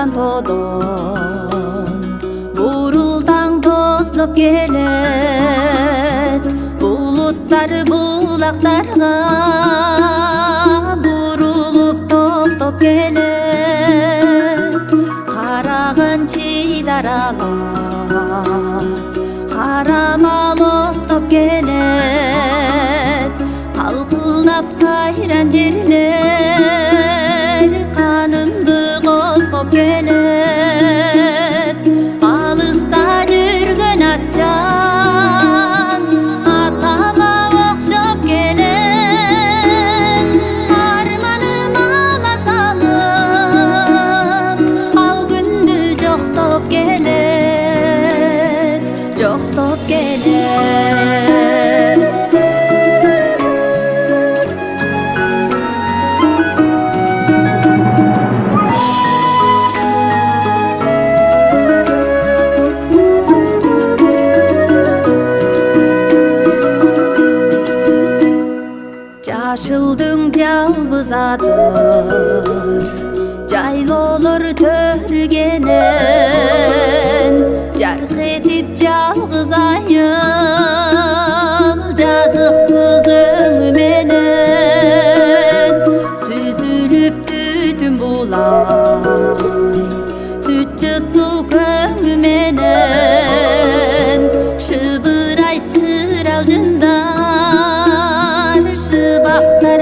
аңсаған тодон бурулдаң тоздоп келет, булуттар булактарга бурулуп токтоп келет. Караган чыдар ала карамал оттоп келет, калкылдап кайран жерлер канымды козгоп келет. Алыста жүргөн атжан атама окшоп келет. Арманым ала салып ал күндү жоктоп келет, жоктоп келет. Жашылдың жалбыз адыр жайлоолор төргенен, жарк этип жалгыз айыл жазыксыз өңү менен. Сүзүлүп түтүн булай сүт жытлуу көңү менен, шыбырайт шырал жындар шыбакта